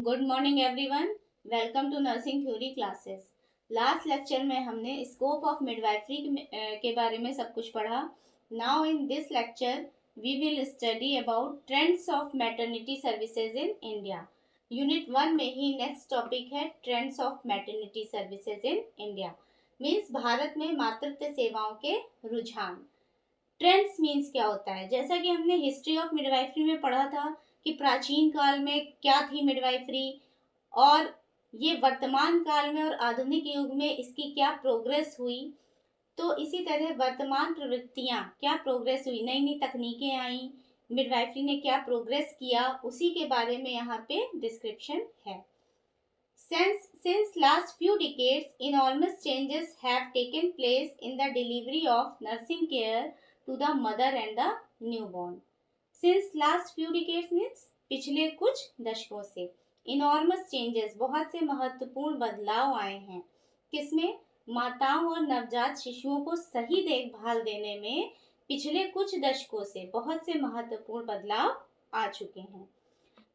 Good morning everyone. Welcome to nursing theory classes. Last lecture में हमने scope of midwifery के बारे में सब कुछ पढ़ा। Now in this lecture we will study about trends of maternity services in India. Unit 1 में ही नेक्स्ट टॉपिक है trends of maternity services in India. Means Bharat में मातृत्व सेवाओं के रुझान। ट्रेंड्स मीन्स क्या होता है? जैसा कि हमने हिस्ट्री ऑफ मिडवाइफरी में पढ़ा था कि प्राचीन काल में क्या थी मिडवाइफरी, और ये वर्तमान काल में और आधुनिक युग में इसकी क्या प्रोग्रेस हुई। तो इसी तरह वर्तमान प्रवृत्तियाँ क्या प्रोग्रेस हुई, नई नई तकनीकें आई, मिडवाइफरी ने क्या प्रोग्रेस किया, उसी के बारे में यहाँ पे डिस्क्रिप्शन है। Since last few decades, enormous changes have taken place in the delivery of nursing care to the mother and the newborn. Since last few decades means पिछले कुछ दशकों से enormous changes, बहुत से महत्वपूर्ण बदलाव आए हैं। किसमें? माताओं और नवजात शिशुओं को सही देखभाल देने में पिछले कुछ दशकों से बहुत से महत्वपूर्ण बदलाव आ चुके हैं।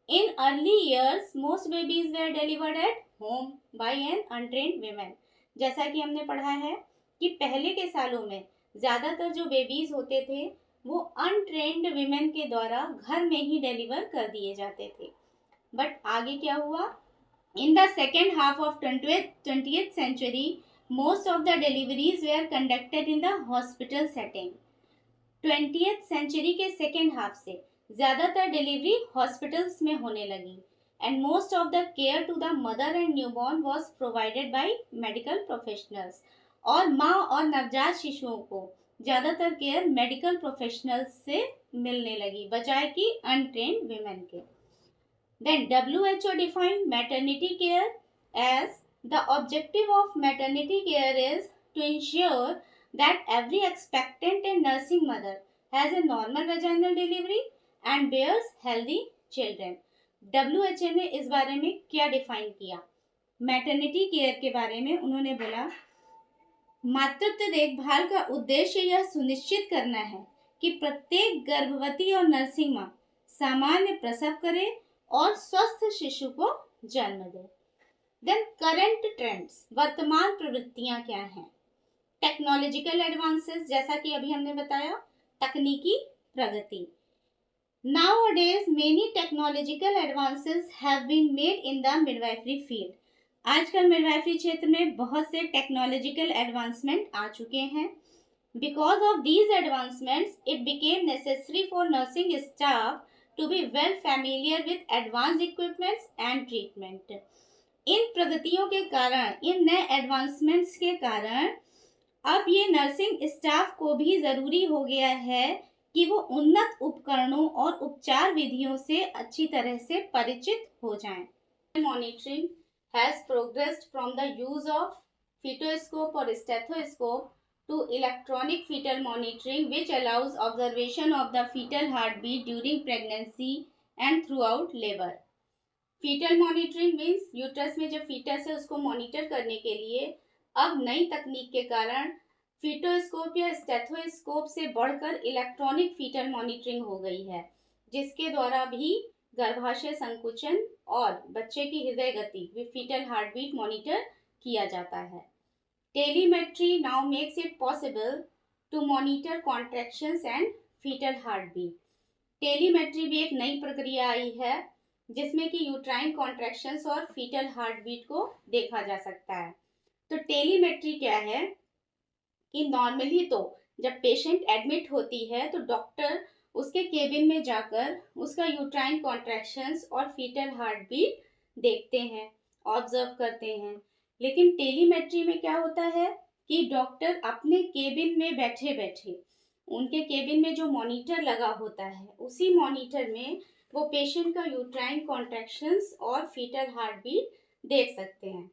In early years, most babies were delivered at home by an untrained woman. जैसा कि हमने पढ़ा है कि पहले के सालों में ज़्यादातर जो बेबीज होते थे वो अनट्रेंड विमेन के द्वारा घर में ही डिलीवर कर दिए जाते थे। बट आगे क्या हुआ? In the second half of 20th century, most of the deliveries were conducted in the hospital setting. 20th century के सेकेंड हाफ से ज़्यादातर डिलीवरी हॉस्पिटल्स में होने लगी। And most of the care to the mother and newborn was provided by medical professionals. और माँ और नवजात शिशुओं को ज़्यादातर केयर मेडिकल प्रोफेशनल्स से मिलने लगी बजाय कि अनट्रेन्ड विमेन के। Then WHO defined maternity care as the objective of maternity care is to ensure that every expectant and nursing mother has a normal vaginal delivery and bears healthy children. WHO ने इस बारे में क्या define किया? Maternity care के बारे में उन्होंने बोला, मातृत्व देखभाल का उद्देश्य यह सुनिश्चित करना है कि प्रत्येक गर्भवती और नर्सिंग माँ सामान्य प्रसव करे और स्वस्थ शिशु को जन्म दे। देन करंट ट्रेंड्स, वर्तमान प्रवृत्तियां क्या हैं? टेक्नोलॉजिकल एडवांसेस, जैसा कि अभी हमने बताया, तकनीकी प्रगति। Nowadays many technological advances have been made in the midwifery field. आजकल मिडवाइफरी क्षेत्र में बहुत से टेक्नोलॉजिकल एडवांसमेंट आ चुके हैं। Because of these advancements, it became necessary for nursing staff to be well familiar with advanced equipments and treatment. इन प्रगतियों के कारण, इन नए एडवांसमेंट्स के कारण अब ये नर्सिंग स्टाफ को भी ज़रूरी हो गया है कि वो उन्नत उपकरणों और उपचार विधियों से अच्छी तरह से परिचित हो जाएं। Monitoring has progressed from the use of fetoscope और stethoscope to electronic fetal monitoring which allows observation of the fetal heart beat during pregnancy and throughout labour. Fetal monitoring means uterus में जो foetus है उसको monitor करने के लिए अब नई तकनीक के कारण फीटोस्कोप या स्टेथोस्कोप से बढ़कर इलेक्ट्रॉनिक फीटल मॉनिटरिंग हो गई है, जिसके द्वारा भी गर्भाशय संकुचन और बच्चे की हृदय गति व फीटल हार्ट बीट मॉनिटर किया जाता है। Telemetry now makes it possible to monitor contractions and fetal heart beat. Telemetry भी एक नई प्रक्रिया आई है जिसमें कि यूट्राइन कॉन्ट्रैक्शंस और फीटल हार्ट बीट को देखा जा सकता है। तो टेलीमेट्री क्या है कि नॉर्मली तो जब पेशेंट एडमिट होती है तो डॉक्टर उसके केबिन में जाकर उसका यूट्राइन कॉन्ट्रैक्शंस और फीटल हार्ट बीट देखते हैं, ऑब्जर्व करते हैं। लेकिन टेलीमेट्री में क्या होता है कि डॉक्टर अपने केबिन में बैठे बैठे उनके केबिन में जो मॉनिटर लगा होता है उसी मॉनिटर में वो पेशेंट का यूट्राइन कॉन्ट्रैक्शंस और फीटल हार्ट बीट देख सकते हैं।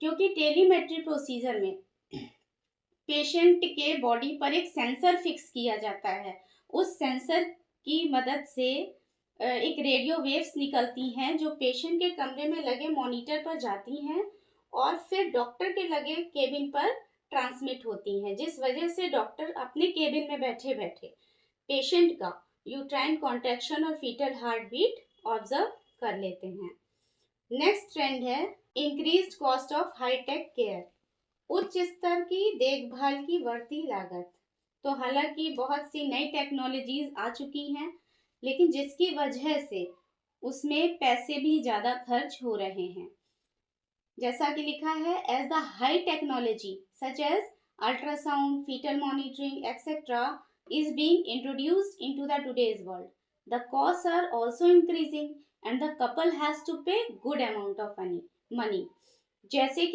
क्योंकि टेलीमेट्री प्रोसीजर में पेशेंट के बॉडी पर एक सेंसर फिक्स किया जाता है। उस सेंसर की मदद से एक रेडियो वेव्स निकलती हैं जो पेशेंट के कमरे में लगे मॉनिटर पर जाती हैं और फिर डॉक्टर के लगे केबिन पर ट्रांसमिट होती हैं, जिस वजह से डॉक्टर अपने केबिन में बैठे बैठे पेशेंट का यूट्राइन कॉन्ट्रैक्शन और फीटल हार्ट बीट ऑब्जर्व कर लेते हैं। नेक्स्ट ट्रेंड है increased cost of high tech care, उच्च स्तर की देखभाल की बढ़ती लागत। तो हालांकि बहुत सी नई टेक्नोलॉजीज आ चुकी हैं, लेकिन जिसकी वजह से उसमें पैसे भी ज़्यादा खर्च हो रहे हैं। जैसा कि लिखा है, as the high technology such as ultrasound, fetal monitoring etcetera is being introduced into the today's world, the costs are also increasing and the couple has to pay good amount of money. जैसे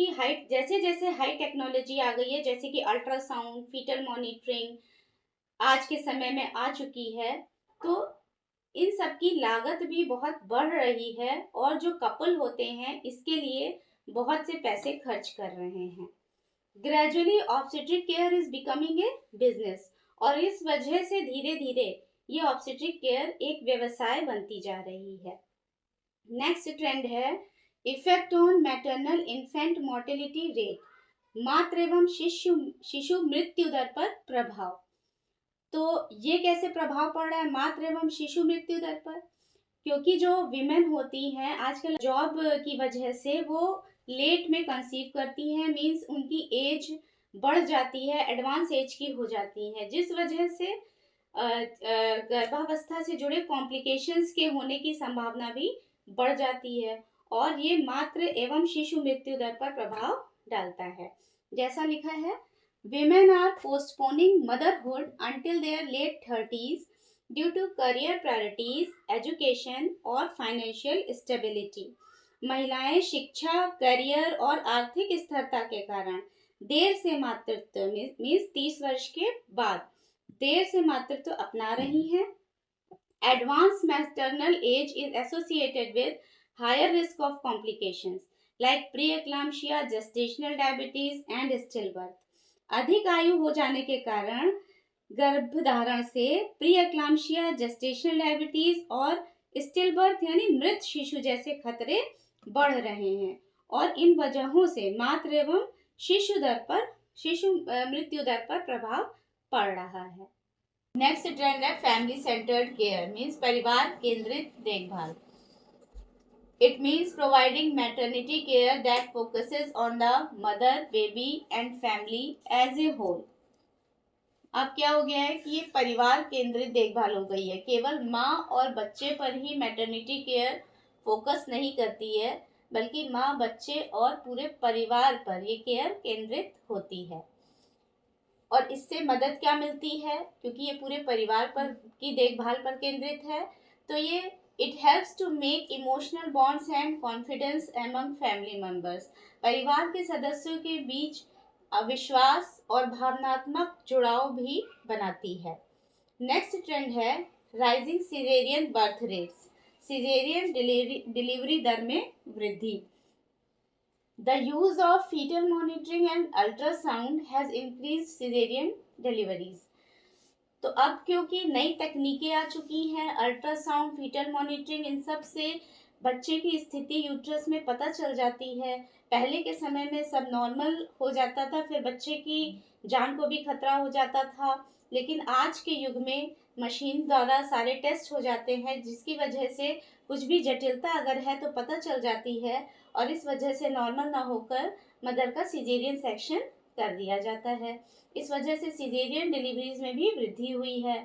जैसे high technology आ गई है, जैसे कि ultrasound, fetal monitoring आज के समय में आ चुकी है, तो इन सब की लागत भी बहुत बढ़ रही है और जो कपल होते हैं इसके लिए बहुत से पैसे खर्च कर रहे हैं। Gradually obstetric care is becoming a business, और इस वजह से धीरे धीरे ये ऑब्स्टेट्रिक केयर एक व्यवसाय बनती जा रही है। नेक्स्ट ट्रेंड है effect on maternal infant mortality rate, मातृ एवं शिशु मृत्यु दर पर प्रभाव। तो ये कैसे प्रभाव पड़ रहा है मातृ एवं शिशु मृत्यु दर पर? क्योंकि जो विमेन होती हैं आजकल जॉब की वजह से वो लेट में कंसीव करती हैं, मींस उनकी एज बढ़ जाती है, एडवांस एज की हो जाती है, जिस वजह से गर्भावस्था से जुड़े कॉम्प्लिकेशंस के होने की संभावना भी बढ़ जाती है और ये मातृ एवं शिशु मृत्यु दर पर प्रभाव डालता है। जैसा लिखा है, women are postponing motherhood until their late 30s due to career priorities, education और financial stability. महिलाएं शिक्षा, करियर और आर्थिक स्थिरता के कारण देर से मातृत्व मीन्स 30 वर्ष के बाद देर से मातृत्व अपना रही हैं। Advanced maternal age is associated with higher risk of complications like preeclampsia, gestational diabetes and stillbirth. अधिक आयु हो जाने के कारण गर्भधारण से प्रीएक्लाम्शिया, जेस्टेशनल डायबिटीज और स्टिल बर्थ यानी मृत शिशु जैसे खतरे बढ़ रहे हैं और इन वजहों से मातृ एवं शिशु मृत्यु दर पर प्रभाव पड़ रहा है। नेक्स्ट ट्रेंड है फैमिली सेंटर्ड केयर, मीन्स परिवार केंद्रित देखभाल। It means providing maternity care that focuses on the mother, baby and family as a whole. अब क्या हो गया है कि ये परिवार केंद्रित देखभाल हो गई है, केवल माँ और बच्चे पर ही मैटरनिटी केयर फोकस नहीं करती है, बल्कि माँ, बच्चे और पूरे परिवार पर ये केयर केंद्रित होती है। और इससे मदद क्या मिलती है, क्योंकि ये पूरे परिवार पर की देखभाल पर केंद्रित है, तो ये it helps to make emotional bonds and confidence among family members, परिवार के सदस्यों के बीच विश्वास और भावनात्मक जुड़ाव भी बनाती है। नेक्स्ट ट्रेंड है rising caesarean birth rates, caesarean delivery दर में वृद्धि। The use of fetal monitoring and ultrasound has increased cesarean deliveries. तो अब क्योंकि नई तकनीकें आ चुकी हैं, अल्ट्रासाउंड, फीटल मॉनिटरिंग, इन सब से बच्चे की स्थिति यूट्रस में पता चल जाती है। पहले के समय में सब नॉर्मल हो जाता था, फिर बच्चे की जान को भी खतरा हो जाता था, लेकिन आज के युग में मशीन द्वारा सारे टेस्ट हो जाते हैं, जिसकी वजह से कुछ भी जटिलता अगर है तो पता चल जाती है और इस वजह से नॉर्मल ना होकर मदर का सिजेरियन सेक्शन कर दिया जाता है। इस वजह से सिजेरियन डिलीवरीज में भी वृद्धि हुई है।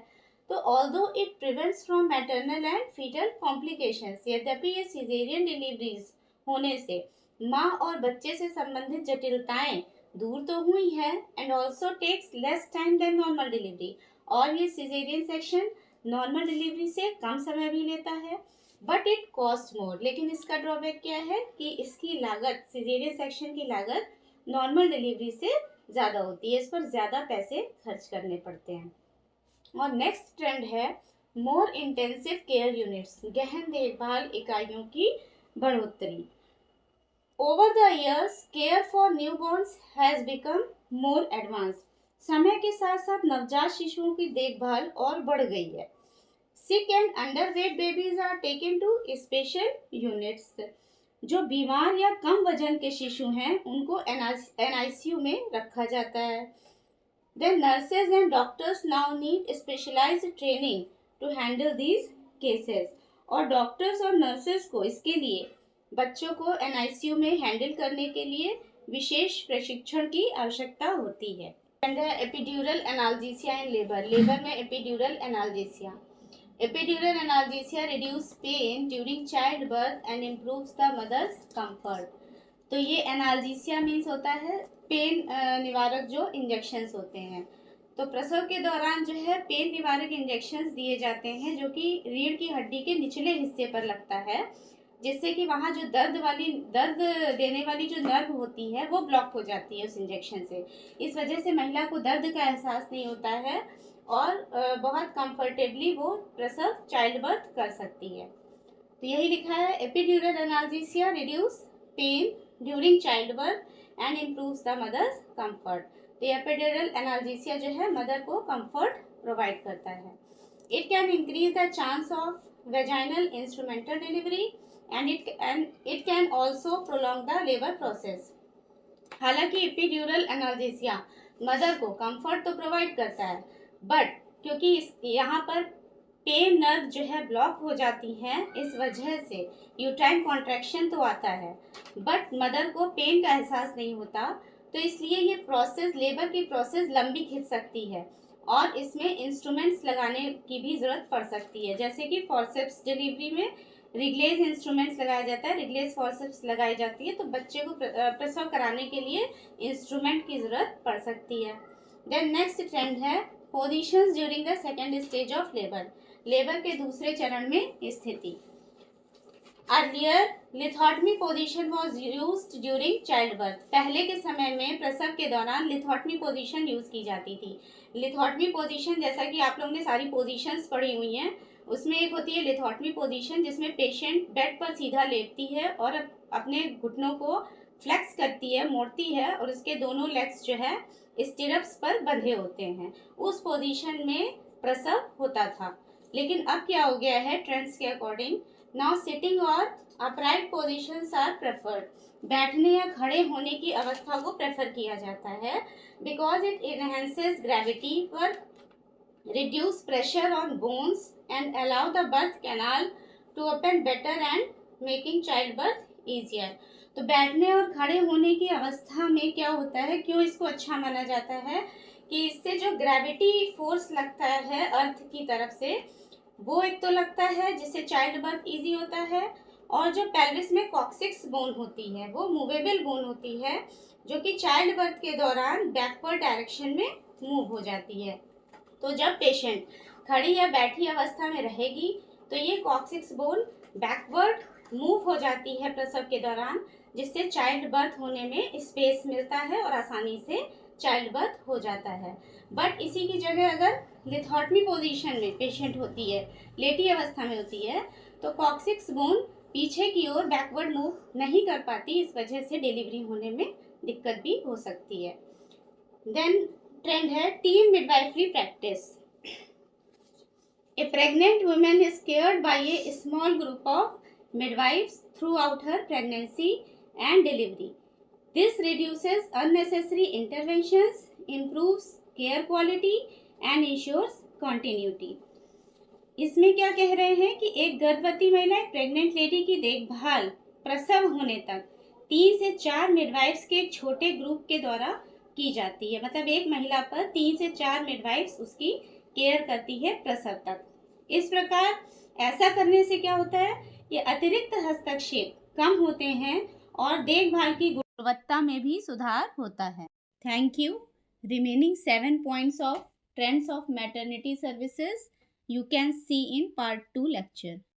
तो although it prevents from maternal and fetal complications, यद्यपि ये सिजेरियन डिलीवरीज होने से माँ और बच्चे से संबंधित जटिलताएं दूर तो हुई हैं and also takes less time than normal delivery, और ये सिजेरियन सेक्शन नॉर्मल डिलीवरी से कम समय भी लेता है, बट इट कॉस्ट मोर। लेकिन इसका ड्रॉबैक क्या है कि इसकी लागत, सिजेरियन सेक्शन की लागत नॉर्मल डिलीवरी से ज़्यादा होती है, इस पर ज़्यादा पैसे खर्च करने पड़ते हैं। और नेक्स्ट ट्रेंड है मोर इंटेंसिव केयर यूनिट्स, गहन देखभाल इकाइयों की बढ़ोतरी। Over the years care for newborn's has become more advanced, समय के साथ साथ नवजात शिशुओं की देखभाल और बढ़ गई है। Sick and underweight babies are taken to special units, जो बीमार या कम वजन के शिशु हैं उनको NICU में रखा जाता है। Then nurses and doctors now need specialised training to handle these cases, और डॉक्टर्स और नर्सेज को इसके लिए बच्चों को एनआईसीयू में हैंडल करने के लिए विशेष प्रशिक्षण की आवश्यकता होती है। Epidural analgesia in labour. Labour में epidural analgesia. Epidural analgesia reduce pain during child birth and improves the mother's comfort. तो ये एनाल्जेसिया मीन्स होता है पेन निवारक जो इंजेक्शंस होते हैं। तो प्रसव के दौरान जो है पेन निवारक इंजेक्शंस दिए जाते हैं जो कि रीढ़ की हड्डी के निचले हिस्से पर लगता है, जिससे कि वहाँ जो दर्द देने वाली जो नर्व होती है वो ब्लॉक हो जाती है उस इंजेक्शन से। इस वजह से महिला को दर्द का एहसास नहीं होता है और बहुत कंफर्टेबली वो प्रसव चाइल्ड बर्थ कर सकती है। तो यही लिखा है, epidural analgesia reduce pain during child birth and improves the mother's comfort. तो एपिड्यूरल एनाल्जेसिया जो है मदर को कंफर्ट प्रोवाइड करता है। It can increase the chance of vaginal instrumental delivery and it can also prolong the labour process. हालांकि epidural analgesia mother को comfort तो provide करता है, बट क्योंकि यहाँ पर पेन नर्व जो है ब्लॉक हो जाती हैं, इस वजह से यूट्राइन कॉन्ट्रैक्शन तो आता है बट मदर को पेन का एहसास नहीं होता। तो इसलिए ये प्रोसेस, लेबर की प्रोसेस लंबी खिंच सकती है और इसमें इंस्ट्रूमेंट्स लगाने की भी ज़रूरत पड़ सकती है, जैसे कि फॉरसेप्स डिलीवरी में रिग्लेज इंस्ट्रूमेंट्स लगाया जाता है, रिग्लेज फॉरसेप्स लगाई जाती है, तो बच्चे को प्रसव कराने के लिए इंस्ट्रूमेंट की ज़रूरत पड़ सकती है। देन नेक्स्ट ट्रेंड है positions during the second stage of labour. Labour के दूसरे चरण में स्थिति। Earlier lithotomy position was used during child birth. पहले के समय में प्रसव के दौरान लिथोटमी पोजीशन यूज की जाती थी। लिथोटमी पोजीशन, जैसा कि आप लोगों ने सारी पोजीशंस पढ़ी हुई हैं, उसमें एक होती है लिथोटमी पोजीशन जिसमें पेशेंट बेड पर सीधा लेटती है और अपने घुटनों को फ्लेक्स करती है, मोड़ती है और उसके दोनों लेग्स जो है स्टिरप्स पर बंधे होते हैं। उस पोजीशन में प्रसव होता था। लेकिन अब क्या हो गया है ट्रेंड्स के अकॉर्डिंग, नाउ सिटिंग और अपराइट पोजीशंस आर प्रेफर्ड। बैठने या खड़े होने की अवस्था को प्रेफर किया जाता है because it enhances gravity work, reduce pressure on bones and allow the birth canal to open better and making child birth easier. तो बैठने और खड़े होने की अवस्था में क्या होता है, क्यों इसको अच्छा माना जाता है कि इससे जो ग्रेविटी फोर्स लगता है अर्थ की तरफ से, वो एक तो लगता है जिससे चाइल्ड बर्थ इजी होता है, और जो पेल्विस में कॉक्सिक्स बोन होती है वो मूवेबल बोन होती है जो कि चाइल्ड बर्थ के दौरान बैकवर्ड डायरेक्शन में मूव हो जाती है। तो जब पेशेंट खड़ी या बैठी अवस्था में रहेगी तो ये कॉक्सिक्स बोन बैकवर्ड मूव हो जाती है प्रसव के दौरान, जिससे चाइल्ड बर्थ होने में स्पेस मिलता है और आसानी से चाइल्ड बर्थ हो जाता है। बट इसी की जगह अगर लिथोटमी पोजीशन में पेशेंट होती है, लेटी अवस्था में होती है, तो कॉक्सिक्स बोन पीछे की ओर बैकवर्ड मूव नहीं कर पाती, इस वजह से डिलीवरी होने में दिक्कत भी हो सकती है। देन ट्रेंड है team midwifery practice. A pregnant women is cared by a small group of midwives throughout her pregnancy and delivery. This reduces unnecessary interventions, improves care quality and ensures continuity. इसमें क्या कह रहे हैं कि एक गर्भवती महिला, एक प्रेग्नेंट लेडी की देखभाल प्रसव होने तक 3 से 4 मिडवाइफ्स के एक छोटे ग्रुप के द्वारा की जाती है। मतलब एक महिला पर 3 से 4 मिडवाइफ्स उसकी केयर करती है प्रसव तक। इस प्रकार ऐसा करने से क्या होता है, ये अतिरिक्त हस्तक्षेप कम होते हैं और देखभाल की गुणवत्ता में भी सुधार होता है। Thank you. Remaining 7 points of trends of maternity services you can see in part 2 lecture.